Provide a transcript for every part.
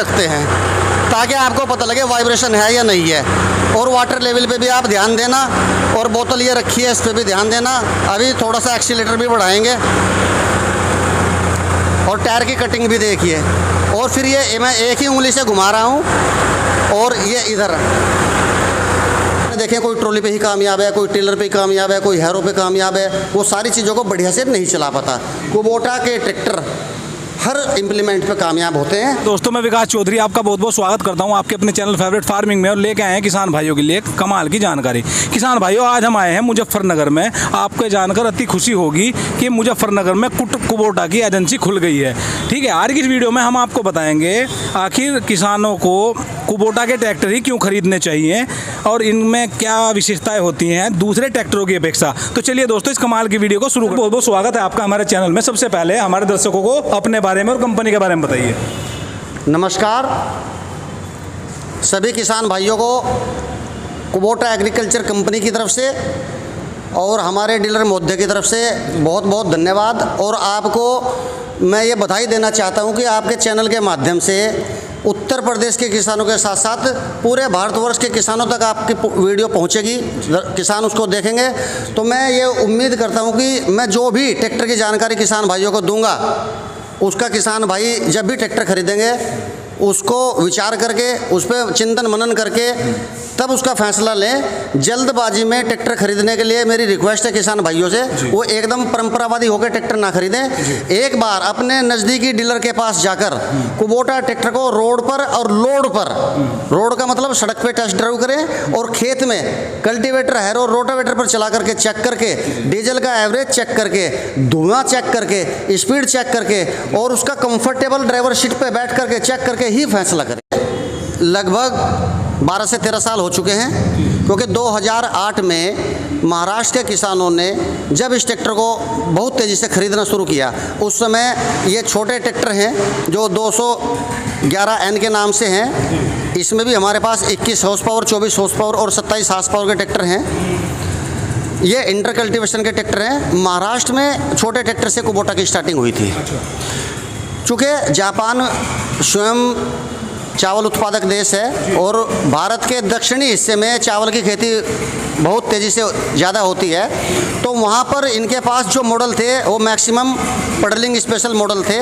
रखते हैं ताकि आपको पता लगे वाइब्रेशन है या नहीं है। और वाटर लेवल पे भी आप ध्यान देना, और बोतल ये रखी है इस पर भी ध्यान देना। अभी थोड़ा सा एक्सीलेटर भी बढ़ाएंगे और टायर की कटिंग भी देखिए। और फिर ये मैं एक ही उंगली से घुमा रहा हूँ और ये इधर देखें, कोई ट्रॉली पे ही कामयाब है, कोई टेलर पे ही कामयाब है, कोई हैरो पे कामयाब है, वो सारी चीज़ों को बढ़िया से नहीं चला पाता। कुबोटा के ट्रैक्टर हर इम्प्लीमेंट पे कामयाब होते हैं। दोस्तों, मैं विकास चौधरी आपका बहुत बहुत स्वागत करता हूं आपके अपने चैनल फेवरेट फार्मिंग में, और लेके आए हैं किसान भाइयों के लिए कमाल की जानकारी। किसान भाइयों, आज हम आए हैं मुजफ्फरनगर में। आपको जानकर अति खुशी होगी कि मुजफ्फरनगर में कुबोटा की एजेंसी खुल गई है। ठीक है, आज की इस वीडियो में हम आपको बताएंगे आखिर किसानों को कुबोटा के ट्रैक्टर ही क्यों खरीदने चाहिए और इनमें क्या विशेषताएं होती हैं दूसरे ट्रैक्टरों की अपेक्षा। तो चलिए दोस्तों, इस कमाल की वीडियो को शुरू करते हैं। बहुत बहुत स्वागत है आपका हमारे चैनल में। सबसे पहले हमारे दर्शकों को अपने बारे में और कंपनी के बारे में बताइए। नमस्कार सभी किसान भाइयों को कुबोटा एग्रीकल्चर कंपनी की तरफ से और हमारे डीलर महोदय की तरफ से बहुत बहुत धन्यवाद। और आपको मैं ये बधाई देना चाहता हूँ कि आपके चैनल के माध्यम से उत्तर प्रदेश के किसानों के साथ साथ पूरे भारतवर्ष के किसानों तक आपकी वीडियो पहुंचेगी, किसान उसको देखेंगे। तो मैं ये उम्मीद करता हूं कि मैं जो भी ट्रैक्टर की जानकारी किसान भाइयों को दूंगा, उसका किसान भाई जब भी ट्रैक्टर खरीदेंगे उसको विचार करके, उस पर चिंतन मनन करके तब उसका फैसला लें। जल्दबाजी में ट्रैक्टर खरीदने के लिए मेरी रिक्वेस्ट है किसान भाइयों से, वो एकदम परंपरावादी होकर ट्रैक्टर ना खरीदें। एक बार अपने नज़दीकी डीलर के पास जाकर कुबोटा ट्रैक्टर को रोड पर और लोड पर, रोड का मतलब सड़क पे टेस्ट ड्राइव करें, और खेत में कल्टीवेटर हैरो रोटावेटर पर चला करके चेक करके, डीजल का एवरेज चेक करके, धुआं चेक करके, स्पीड चेक करके, और उसका कंफर्टेबल ड्राइवर सीट पे बैठ करके चेक करके ही फैसला करें। लगभग 12 से 13 साल हो चुके हैं, क्योंकि 2008 में महाराष्ट्र के किसानों ने जब इस ट्रैक्टर को बहुत तेज़ी से खरीदना शुरू किया, उस समय ये छोटे ट्रैक्टर हैं जो 211N के नाम से हैं। इसमें भी हमारे पास 21 हॉर्स पावर, 24 हॉर्स पावर और 27 हॉर्स पावर के ट्रैक्टर हैं। ये इंटर कल्टीवेशन के ट्रैक्टर हैं। महाराष्ट्र में छोटे ट्रैक्टर से कुबोटा की स्टार्टिंग हुई थी। चूँकि जापान स्वयं चावल उत्पादक देश है और भारत के दक्षिणी हिस्से में चावल की खेती बहुत तेज़ी से ज़्यादा होती है, तो वहाँ पर इनके पास जो मॉडल थे वो मैक्सिमम पडलिंग स्पेशल मॉडल थे।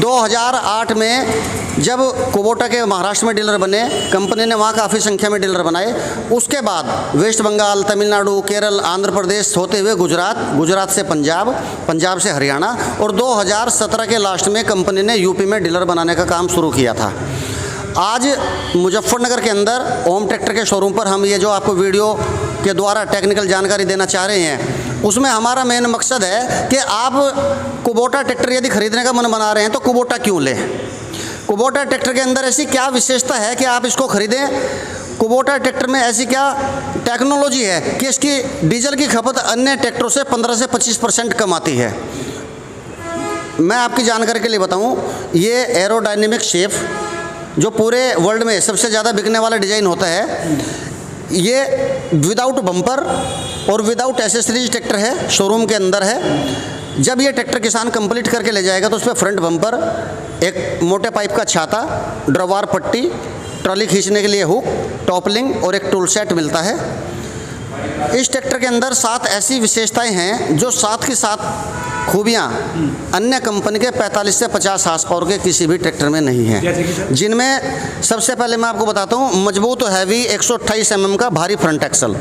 2008 में जब कुबोटा के महाराष्ट्र में डीलर बने, कंपनी ने वहाँ काफ़ी संख्या में डीलर बनाए। उसके बाद वेस्ट बंगाल, तमिलनाडु, केरल, आंध्र प्रदेश होते हुए गुजरात, गुजरात से पंजाब, पंजाब से हरियाणा, और 2017 के लास्ट में कंपनी ने यूपी में डीलर बनाने का काम शुरू किया था। आज मुजफ्फरनगर के अंदर ओम ट्रैक्टर के शोरूम पर हम ये जो आपको वीडियो के द्वारा टेक्निकल जानकारी देना चाह रहे हैं, उसमें हमारा मेन मकसद है कि आप कुबोटा ट्रैक्टर यदि खरीदने का मन बना रहे हैं तो कुबोटा क्यों लें। कुबोटा ट्रैक्टर के अंदर ऐसी क्या विशेषता है कि आप इसको खरीदें। कुबोटा ट्रैक्टर में ऐसी क्या टेक्नोलॉजी है कि इसकी डीजल की खपत अन्य ट्रैक्टरों से 15 से 25% कम आती है। मैं आपकी जानकारी के लिए बताऊँ, ये एरोडायनेमिक शेप जो पूरे वर्ल्ड में सबसे ज़्यादा बिकने वाला डिज़ाइन होता है, ये विदाउट बम्पर और विदाउट एसेसरीज ट्रैक्टर है, शोरूम के अंदर है। जब ये ट्रैक्टर किसान कंप्लीट करके ले जाएगा तो उस पर फ्रंट बम्पर, एक मोटे पाइप का छाता, ड्रवार पट्टी, ट्रॉली खींचने के लिए हुक, टॉपलिंग और एक टूल सेट मिलता है। इस ट्रैक्टर के अंदर 7 ऐसी विशेषताएं हैं जो 7 की 7 खूबियाँ अन्य कंपनी के 45 से 50 हॉर्स पावर के किसी भी ट्रैक्टर में नहीं है। जिनमें सबसे पहले मैं आपको बताता हूँ, मजबूत और हैवी 128 mm का भारी फ्रंट एक्सल।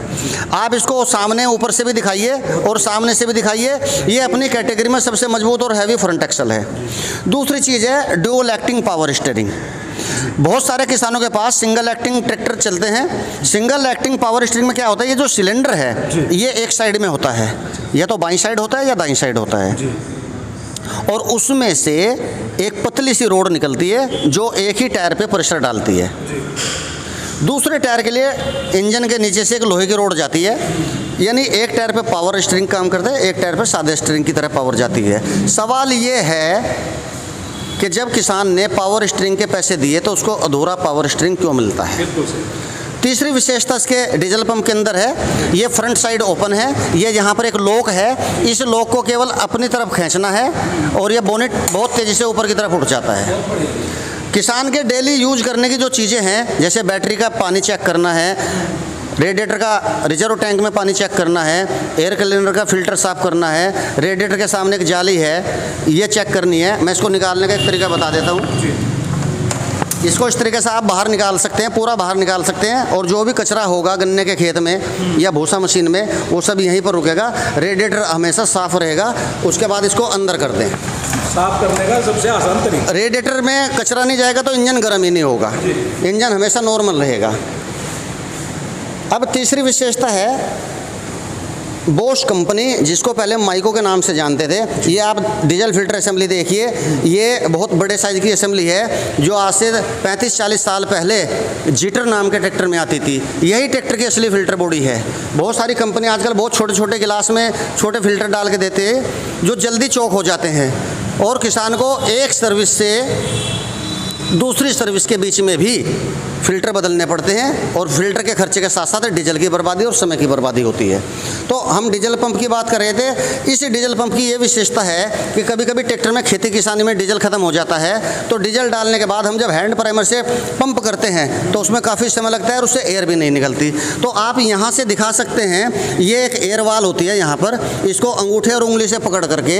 आप इसको सामने ऊपर से भी दिखाइए और सामने से भी दिखाइए, ये अपनी कैटेगरी में सबसे मजबूत और हैवी फ्रंट एक्सल है। दूसरी चीज़ है ड्यूल एक्टिंग पावर स्टीयरिंग। बहुत सारे किसानों के पास सिंगल एक्टिंग ट्रैक्टर चलते हैं। सिंगल एक्टिंग पावर स्टीयरिंग में क्या होता है, ये जो सिलेंडर है ये एक साइड में होता है, या तो बाईं साइड होता है या दाईं साइड होता है, और उसमें से एक पतली सी रोड निकलती है जो एक ही टायर पे प्रेशर डालती है। दूसरे टायर के लिए इंजन के नीचे से एक लोहे की रोड जाती है, यानी एक टायर पे पावर स्टीयरिंग काम करता है, एक टायर पे सादे स्टीयरिंग की तरह पावर जाती है। सवाल ये है कि जब किसान ने पावर स्टीयरिंग के पैसे दिए तो उसको अधूरा पावर स्टीयरिंग क्यों मिलता है। तीसरी विशेषता इसके डीजल पंप के अंदर है, ये फ्रंट साइड ओपन है। ये यहाँ पर एक लॉक है, इस लॉक को केवल अपनी तरफ खींचना है और ये बोनेट बहुत तेज़ी से ऊपर की तरफ उठ जाता है। किसान के डेली यूज करने की जो चीज़ें हैं, जैसे बैटरी का पानी चेक करना है, रेडिएटर का रिजर्व टैंक में पानी चेक करना है, एयर क्लीनर का फ़िल्टर साफ़ करना है, रेडिएटर के सामने एक जाली है, ये चेक करनी है। मैं इसको निकालने का एक तरीका बता देता हूँ। इसको इस तरीके से आप बाहर निकाल सकते हैं, पूरा बाहर निकाल सकते हैं, और जो भी कचरा होगा गन्ने के खेत में या भूसा मशीन में, वो सब यहीं पर रुकेगा। रेडिएटर हमेशा साफ़ रहेगा। उसके बाद इसको अंदर कर दें। साफ करने का सबसे आसान तरीका, रेडिएटर में कचरा नहीं जाएगा तो इंजन गर्म ही नहीं होगा, इंजन हमेशा नॉर्मल रहेगा। अब तीसरी विशेषता है बोश कंपनी, जिसको पहले माइको के नाम से जानते थे। ये आप डीजल फिल्टर असेंबली देखिए, ये बहुत बड़े साइज़ की असेंबली है, जो आज से 35-40 साल पहले जीटर नाम के ट्रैक्टर में आती थी। यही ट्रैक्टर की असली फ़िल्टर बॉडी है। बहुत सारी कंपनी आजकल बहुत छोटे छोटे गिलास में छोटे फ़िल्टर डाल के देते हैं, जो जल्दी चौक हो जाते हैं, और किसान को एक सर्विस से दूसरी सर्विस के बीच में भी फ़िल्टर बदलने पड़ते हैं, और फ़िल्टर के खर्चे के साथ साथ डीजल की बर्बादी और समय की बर्बादी होती है। तो हम डीजल पंप की बात कर रहे थे। इस डीजल पंप की ये विशेषता है कि कभी कभी ट्रैक्टर में खेती किसानी में डीजल ख़त्म हो जाता है, तो डीजल डालने के बाद हम जब हैंड प्राइमर से पंप करते हैं तो उसमें काफ़ी समय लगता है और उससे एयर भी नहीं निकलती। तो आप यहाँ से दिखा सकते हैं, ये एक एयर वाल होती है यहाँ पर, इसको अंगूठे और उंगली से पकड़ करके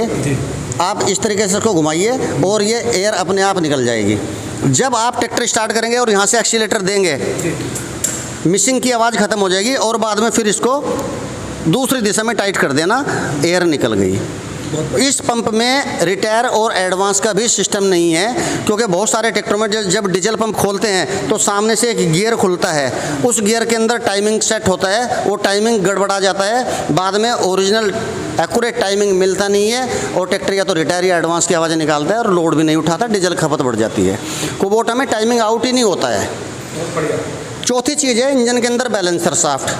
आप इस तरीके से इसको घुमाइए और ये एयर अपने आप निकल जाएगी। जब आप ट्रैक्टर स्टार्ट करेंगे और यहाँ से एक्सीलेटर देंगे, मिसिंग की आवाज़ ख़त्म हो जाएगी, और बाद में फिर इसको दूसरी दिशा में टाइट कर देना, एयर निकल गई। इस पंप में रिटायर और एडवांस का भी सिस्टम नहीं है, क्योंकि बहुत सारे ट्रैक्टरों में जब डीजल पंप खोलते हैं तो सामने से एक गियर खुलता है, उस गियर के अंदर टाइमिंग सेट होता है, वो टाइमिंग गड़बड़ा जाता है, बाद में ओरिजिनल एक्यूरेट टाइमिंग मिलता नहीं है, और ट्रैक्टर या तो रिटायर या एडवांस की आवाज़ें निकालता है और लोड भी नहीं उठाता, डीजल खपत बढ़ जाती है। कुबोटा में टाइमिंग आउट ही नहीं होता है। चौथी चीज़ है इंजन के अंदर बैलेंसर शाफ्ट।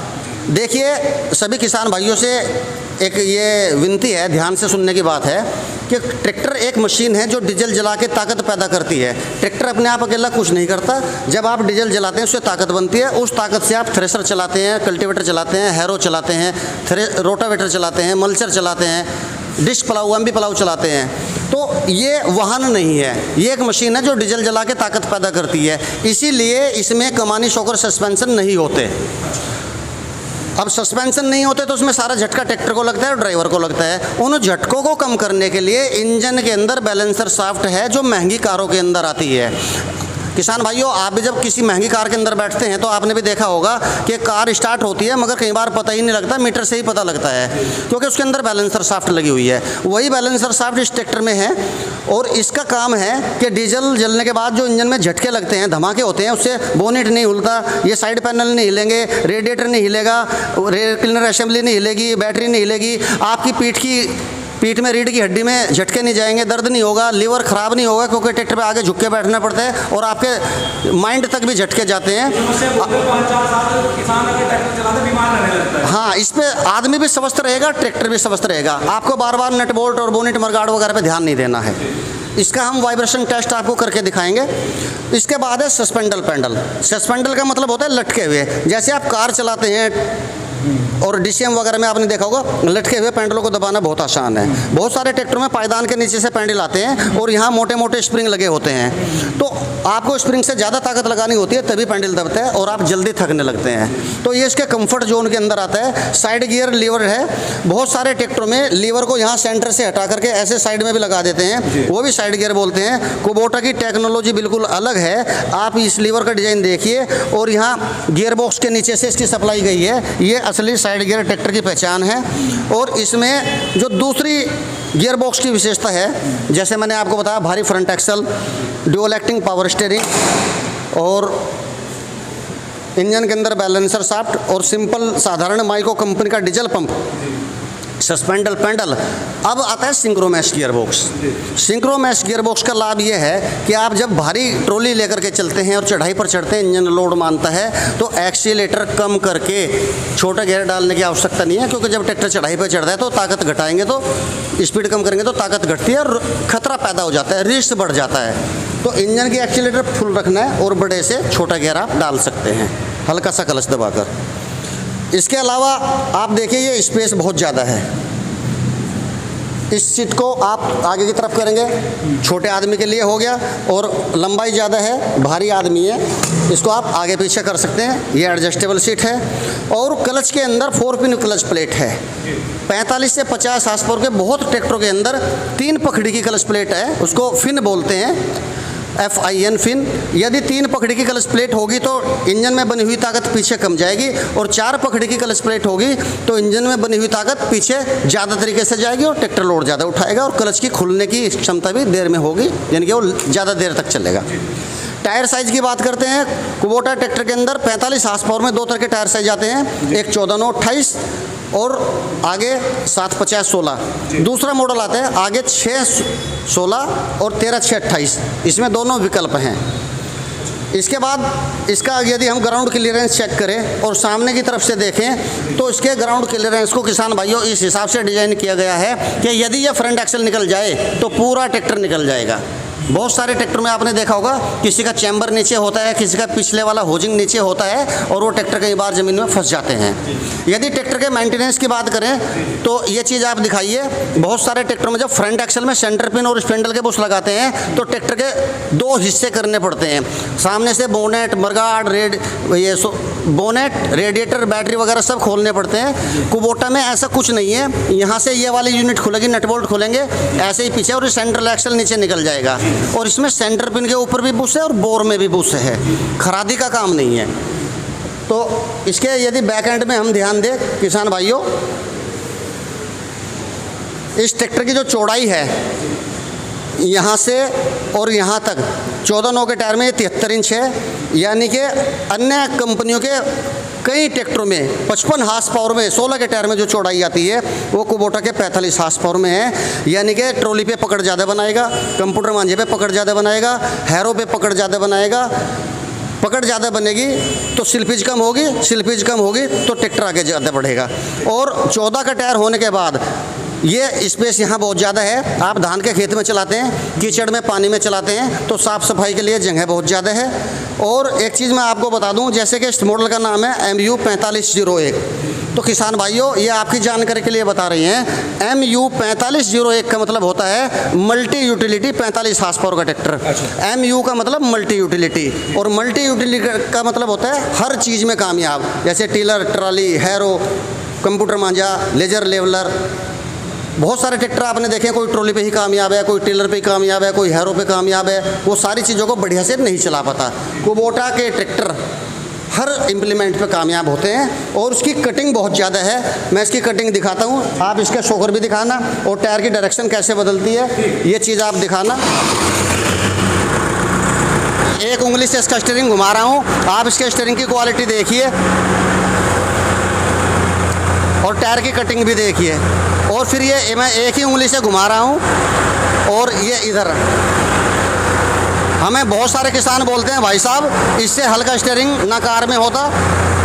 देखिए, सभी किसान भाइयों से एक ये विनती है, ध्यान से सुनने की बात है, कि ट्रैक्टर एक मशीन है जो डीजल जला के ताकत पैदा करती है। ट्रैक्टर अपने आप अकेला कुछ नहीं करता। जब आप डीजल जलाते हैं उससे ताकत बनती है, उस ताकत से आप थ्रेशर चलाते हैं, कल्टीवेटर चलाते हैं, हैरो चलाते हैं, रोटावेटर चलाते हैं, मल्चर चलाते हैं, डिश प्लाऊ, एम्बी प्लाऊ चलाते हैं। तो ये वाहन नहीं है, ये एक मशीन है जो डीजल जला के ताकत पैदा करती है। इसीलिए इसमें कमानी शॉक और सस्पेंशन नहीं होते। अब सस्पेंशन नहीं होते तो उसमें सारा झटका ट्रैक्टर को लगता है और ड्राइवर को लगता है। उन झटकों को कम करने के लिए इंजन के अंदर बैलेंसर शाफ्ट है, जो महंगी कारों के अंदर आती है। किसान भाइयों, आप भी जब किसी महंगी कार के अंदर बैठते हैं तो आपने भी देखा होगा कि कार स्टार्ट होती है, मगर कई बार पता ही नहीं लगता, मीटर से ही पता लगता है, क्योंकि उसके अंदर बैलेंसर शाफ्ट लगी हुई है। वही बैलेंसर शाफ्ट इस ट्रैक्टर में है, और इसका काम है कि डीजल जलने के बाद जो इंजन में झटके लगते हैं, धमाके होते हैं, उससे बोनेट नहीं हिलता, ये साइड पैनल नहीं हिलेंगे, रेडिएटर नहीं हिलेगा, एयर क्लीनर असेंबली नहीं हिलेगी, बैटरी नहीं हिलेगी, आपकी पीठ में रीढ़ की हड्डी में झटके नहीं जाएंगे, दर्द नहीं होगा, लीवर ख़राब नहीं होगा, क्योंकि ट्रैक्टर पे आगे झुक के बैठना पड़ता है, और आपके माइंड तक भी झटके जाते हैं। हाँ, इस पे आदमी भी स्वस्थ रहेगा, ट्रैक्टर भी स्वस्थ रहेगा। आपको बार बार नट बोल्ट और बोनेट मरगाड़ वगैरह पे ध्यान नहीं देना है। इसका हम वाइब्रेशन टेस्ट आपको करके दिखाएंगे। इसके बाद है सस्पेंडल पैडल। सस्पेंडल का मतलब होता है लटके हुए। जैसे आप कार चलाते हैं और डीसीएम वगैरह में आपने देखा होगा, लटके हुए पैडलों को दबाना बहुत आसान है। बहुत सारे ट्रैक्टरों में पायदान के नीचे से पैडल आते हैं और यहाँ मोटे मोटे स्प्रिंग लगे होते हैं, तो आपको स्प्रिंग से ज़्यादा ताकत लगानी होती है, तभी पैडल दबता है और आप जल्दी थकने लगते हैं। तो ये इसके कंफर्ट जोन के अंदर आता है। साइड गियर लीवर है। बहुत सारे ट्रैक्टरों में लीवर को यहाँ सेंटर से हटा करके ऐसे साइड में भी लगा देते हैं, वो भी साइड गियर बोलते हैं। कुबोटा की टेक्नोलॉजी बिल्कुल अलग है। आप इस लीवर का डिज़ाइन देखिए, और यहाँ गियर बॉक्स के नीचे से इसकी सप्लाई गई है। ये असली साइड गियर ट्रैक्टर की पहचान है। और इसमें जो दूसरी गियर बॉक्स की विशेषता है, जैसे मैंने आपको बताया, भारी front axle, dual acting power steering, और इंजन के अंदर बैलेंसर शाफ्ट, और सिंपल साधारण माइको कंपनी का डीजल पंप, सस्पेंडल पैडल। अब आता है synchromesh gear box. Synchromesh gear box का लाभ ये है कि आप जब भारी ट्रॉली लेकर के चलते हैं और चढ़ाई पर चढ़ते हैं, इंजन लोड मानता है, तो एक्सीलेटर कम करके छोटा गियर डालने की आवश्यकता नहीं है, क्योंकि जब ट्रैक्टर चढ़ाई पर चढ़ता है तो ताकत घटाएंगे तो स्पीड कम करेंगे तो ताकत घटती है और खतरा पैदा हो जाता है, रिस्क बढ़ जाता है। तो इंजन की एक्सीलेटर फुल रखना है और बड़े से छोटा गियर आप डाल सकते हैं हल्का सा क्लच दबाकर। इसके अलावा आप देखिए, ये स्पेस बहुत ज़्यादा है। इस सीट को आप आगे की तरफ करेंगे, छोटे आदमी के लिए हो गया, और लंबाई ज़्यादा है, भारी आदमी है, इसको आप आगे पीछे कर सकते हैं। ये एडजस्टेबल सीट है। और क्लच के अंदर 4 पिन क्लच प्लेट है। 45 से 50 हार्स पावर के बहुत ट्रैक्टरों के अंदर 3 पखड़ी की क्लच प्लेट है, उसको फिन बोलते हैं, FIN फिन। यदि 3 पकड़ी की क्लच प्लेट होगी तो इंजन में बनी हुई ताकत पीछे कम जाएगी, और 4 पकड़ी की क्लच प्लेट होगी तो इंजन में बनी हुई ताकत पीछे ज़्यादा तरीके से जाएगी और ट्रैक्टर लोड ज़्यादा उठाएगा, और क्लच की खुलने की क्षमता भी देर में होगी, यानी कि वो ज़्यादा देर तक चलेगा। टायर साइज़ की बात करते हैं, कुबोटा ट्रैक्टर के अंदर 45 हार्स पावर में 2 तरह के टायर साइज आते हैं, एक 14/9/28 और आगे 7/50/16। दूसरा मॉडल आता है आगे 6/16 और 13/6/28, इसमें दोनों विकल्प हैं। इसके बाद इसका यदि हम ग्राउंड क्लियरेंस चेक करें और सामने की तरफ से देखें तो इसके ग्राउंड क्लियरेंस को किसान भाइयों इस हिसाब से डिज़ाइन किया गया है कि यदि यह फ्रंट एक्सल निकल जाए तो पूरा ट्रैक्टर निकल जाएगा। बहुत सारे ट्रैक्टर में आपने देखा होगा किसी का चैम्बर नीचे होता है, किसी का पिछले वाला होजिंग नीचे होता है, और वो ट्रैक्टर कई बार ज़मीन में फंस जाते हैं। यदि ट्रैक्टर के मेंटेनेंस की बात करें तो ये चीज़ आप दिखाइए, बहुत सारे ट्रैक्टर में जब फ्रंट एक्सल में सेंटर पिन और स्पेंडल के बुश लगाते हैं तो ट्रैक्टर के 2 हिस्से करने पड़ते हैं। सामने से बोनेट, मरगार्ड, बोनेट, रेडिएटर, बैटरी वगैरह सब खोलने पड़ते हैं। कुबोटा में ऐसा कुछ नहीं है, यहाँ से ये वाली यूनिट खुलेगी, नट बोल्ट खुलेंगे ऐसे ही पीछे, और सेंट्रल एक्सल नीचे निकल जाएगा। और इसमें सेंटर पिन के ऊपर भी बुश है और बोर में भी बुश है, खरादी का काम नहीं है। तो इसके यदि बैक एंड में हम ध्यान दें किसान भाइयों, इस ट्रैक्टर की जो चौड़ाई है यहाँ से और यहाँ तक 14/9 के टायर में 73 इंच है, यानी कि अन्य कंपनियों के कई ट्रैक्टरों में 55 हार्स पावर में 16 के टायर में जो चौड़ाई आती है वो कुबोटा के 45 हार्स पावर में है, यानी कि ट्रॉली पे पकड़ ज़्यादा बनाएगा, कंप्यूटर मांझे पे पकड़ ज़्यादा बनाएगा, हैरो पे पकड़ ज़्यादा बनाएगा। पकड़ ज़्यादा बनेगी तो स्लिपेज कम होगी, स्लिपेज कम होगी तो ट्रैक्टर आगे ज़्यादा बढ़ेगा। और 14 का टायर होने के बाद ये स्पेस यहाँ बहुत ज़्यादा है। आप धान के खेत में चलाते हैं, कीचड़ में, पानी में चलाते हैं तो साफ़ सफाई के लिए जगह बहुत ज़्यादा है। और एक चीज़ मैं आपको बता दूं, जैसे कि इस मॉडल का नाम है MU 4501, तो किसान भाइयों ये आपकी जानकारी के लिए बता रही हैं, MU 4501 का मतलब होता है मल्टी यूटिलिटी 45 हार्स पावर का ट्रैक्टर। MU का मतलब मल्टी यूटिलिटी, और मल्टी यूटिलिटी का मतलब होता है हर चीज़ में कामयाब, जैसे टीलर, ट्रॉली, हैरो, कंप्यूटर मांझा, लेजर लेवलर। बहुत सारे ट्रैक्टर आपने देखे, कोई ट्रॉली पे ही कामयाब है, कोई टेलर पे ही कामयाब है, कोई हैरो पे कामयाब है, वो सारी चीज़ों को बढ़िया से नहीं चला पाता। कुबोटा के ट्रैक्टर हर इम्प्लीमेंट पे कामयाब होते हैं, और उसकी कटिंग बहुत ज़्यादा है। मैं इसकी कटिंग दिखाता हूँ, आप इसका शोकर भी दिखाना, और टायर की डायरेक्शन कैसे बदलती है ये चीज़ आप दिखाना। एक उंगली से इसका स्टीयरिंग घुमा रहा हूँ, आप इसके स्टीयरिंग की क्वालिटी देखिए और टायर की कटिंग भी देखिए। और फिर ये मैं एक ही उंगली से घुमा रहा हूँ, और ये इधर। हमें बहुत सारे किसान बोलते हैं भाई साहब इससे हल्का स्टीयरिंग ना कार में होता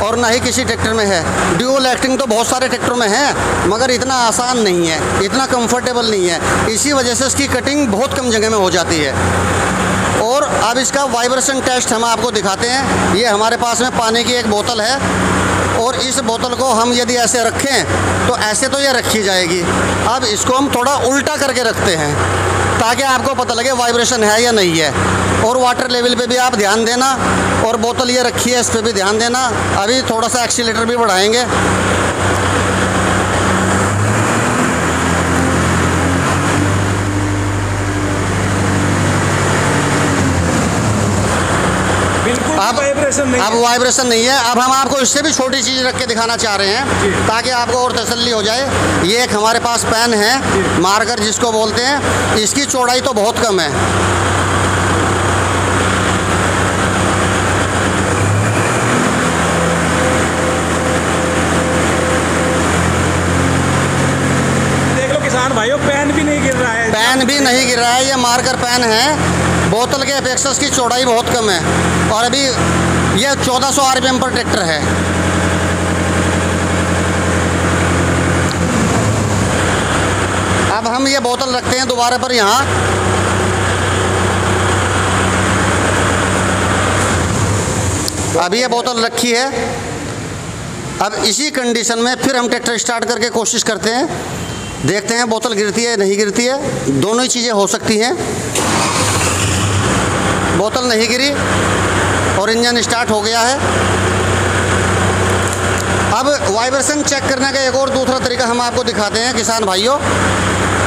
और ना ही किसी ट्रैक्टर में है। ड्यूल एक्टिंग तो बहुत सारे ट्रैक्टरों में है, मगर इतना आसान नहीं है, इतना कंफर्टेबल नहीं है। इसी वजह से इसकी कटिंग बहुत कम जगह में हो जाती है। और अब इसका वाइब्रेशन टेस्ट हम आपको दिखाते हैं। ये हमारे पास में पानी की एक बोतल है, और इस बोतल को हम यदि ऐसे रखें तो ऐसे तो ये रखी जाएगी। अब इसको हम थोड़ा उल्टा करके रखते हैं ताकि आपको पता लगे वाइब्रेशन है या नहीं है। और वाटर लेवल पे भी आप ध्यान देना, और बोतल ये रखी है इस पर भी ध्यान देना। अभी थोड़ा सा एक्सीलेटर भी बढ़ाएंगे। अब वाइब्रेशन नहीं है। अब हम आपको इससे भी छोटी चीज़ रख के दिखाना चाह रहे हैं ताकि आपको और तसल्ली हो जाए। ये एक हमारे पास पेन है, मार्कर जिसको बोलते हैं, इसकी चौड़ाई तो बहुत कम है। देख लो किसान भाइयों, पेन भी नहीं गिर रहा है, पेन भी नहीं गिर रहा है। ये मार्कर पेन है, बोतल के अपेक्षा इसकी चौड़ाई बहुत कम है, और अभी यह 1400 RPM पर ट्रैक्टर है। अब हम ये बोतल रखते हैं दोबारा पर यहाँ। अब ये बोतल रखी है। अब इसी कंडीशन में फिर हम ट्रैक्टर स्टार्ट करके कोशिश करते हैं। देखते हैं बोतल गिरती है नहीं गिरती है, दोनों ही चीज़ें हो सकती हैं। बोतल नहीं गिरी और इंजन स्टार्ट हो गया है। अब वाइब्रेशन चेक करने का एक और दूसरा तरीका हम आपको दिखाते हैं किसान भाइयों।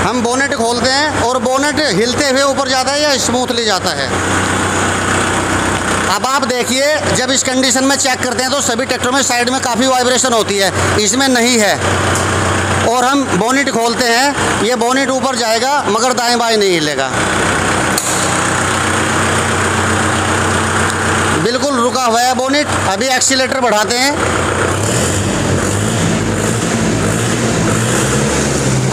हम बोनेट खोलते हैं और बोनेट हिलते हुए ऊपर जाता है या स्मूथली जाता है। अब आप देखिए, जब इस कंडीशन में चेक करते हैं तो सभी ट्रैक्टर में साइड में काफ़ी वाइब्रेशन होती है, इसमें नहीं है। और हम बोनेट खोलते हैं, ये बोनेट ऊपर जाएगा मगर दाएं बाएं नहीं हिलेगा, बिल्कुल रुका हुआ है बोनेट। अभी एक्सीलेटर बढ़ाते हैं,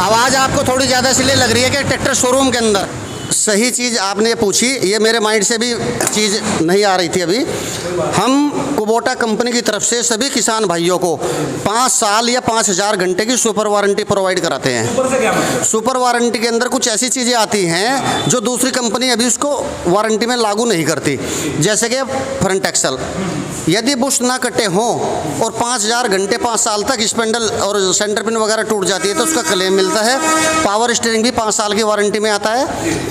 आवाज़ आपको थोड़ी ज़्यादा इसलिए लग रही है कि ट्रैक्टर शोरूम के अंदर। सही चीज़ आपने पूछी, ये मेरे माइंड से भी चीज़ नहीं आ रही थी अभी। हम कुबोटा कंपनी की तरफ से सभी किसान भाइयों को 5 साल या 5000 घंटे की सुपर वारंटी प्रोवाइड कराते हैं। ऊपर से क्या मतलब? सुपर वारंटी के अंदर कुछ ऐसी चीज़ें आती हैं जो दूसरी कंपनी अभी उसको वारंटी में लागू नहीं करती, जैसे कि फ्रंट एक्सल यदि बुश ना कटे हों और 5000 घंटे 5 साल तक स्पेंडल और सेंटर पिन वगैरह टूट जाती है तो उसका क्लेम मिलता है। पावर स्टीयरिंग भी 5 साल की वारंटी में आता है,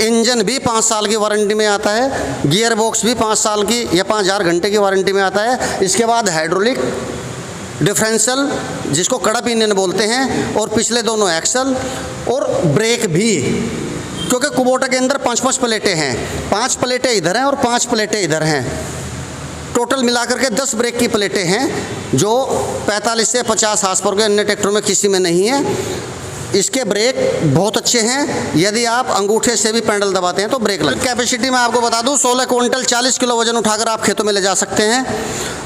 इंजन भी 5 साल की वारंटी में आता है, गियर बॉक्स भी 5 साल की या 5000 घंटे की वारंटी में आता है। इसके बाद हाइड्रोलिक, डिफरेंशियल जिसको कड़प इंजन बोलते हैं, और पिछले दोनों एक्सल और ब्रेक भी, क्योंकि कुबोटा के अंदर 5-5 प्लेटें हैं, 5 प्लेटें इधर हैं और 5 प्लेटें इधर हैं। टोटल मिलाकर के 10 ब्रेक की प्लेटें हैं जो 45 से 50 हार्स पावर के अन्य ट्रैक्टरों में किसी में नहीं है। इसके ब्रेक बहुत अच्छे हैं, यदि आप अंगूठे से भी पैडल दबाते हैं तो ब्रेक लग। कैपेसिटी मैं आपको बता दूं, 16 क्विंटल 40 किलो वजन उठाकर आप खेतों में ले जा सकते हैं।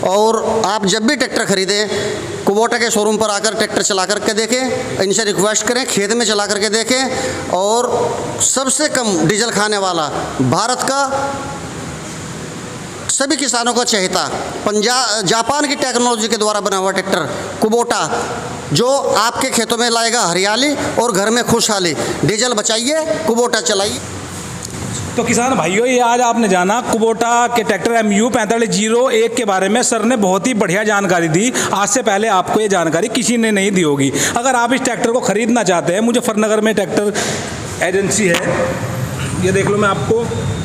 और आप जब भी ट्रैक्टर खरीदें कुबोटा के शोरूम पर आकर ट्रैक्टर चला करके देखें, इनसे रिक्वेस्ट करें खेत में चला करके देखें। और सबसे कम डीजल खाने वाला भारत का सभी किसानों का चहेता जापान की टेक्नोलॉजी के द्वारा बना हुआ ट्रैक्टर कुबोटा, जो आपके खेतों में लाएगा हरियाली और घर में खुशहाली। डीजल बचाइए, कुबोटा चलाइए। तो किसान भाइयों, ये आज आपने जाना कुबोटा के ट्रैक्टर MU 4501 के बारे में। सर ने बहुत ही बढ़िया जानकारी दी, आज से पहले आपको ये जानकारी किसी ने नहीं दी होगी। अगर आप इस ट्रैक्टर को ख़रीदना चाहते हैं, मुजफ्फरनगर में ट्रैक्टर एजेंसी है, ये देख लो, मैं आपको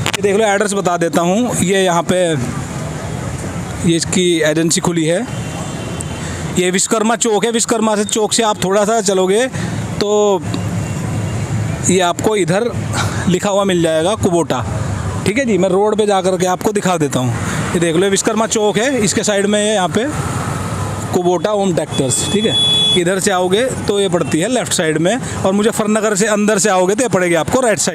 ये देख लो एड्रेस बता देता हूँ। ये यहाँ पे ये इसकी एजेंसी खुली है, ये विश्वकर्मा चौक है। विश्वकर्मा से चौक से आप थोड़ा सा चलोगे तो ये आपको इधर लिखा हुआ मिल जाएगा कुबोटा, ठीक है जी। मैं रोड पे जा कर के आपको दिखा देता हूँ। ये देख लो विश्वकर्मा चौक है, इसके साइड में है यहाँ पे कुबोटा ओम ट्रैक्टर्स, ठीक है। इधर से आओगे तो ये पड़ती है लेफ़्ट साइड में, और मुजफ्फरनगर से अंदर से आओगे तो ये पड़ेगी आपको राइट साइड।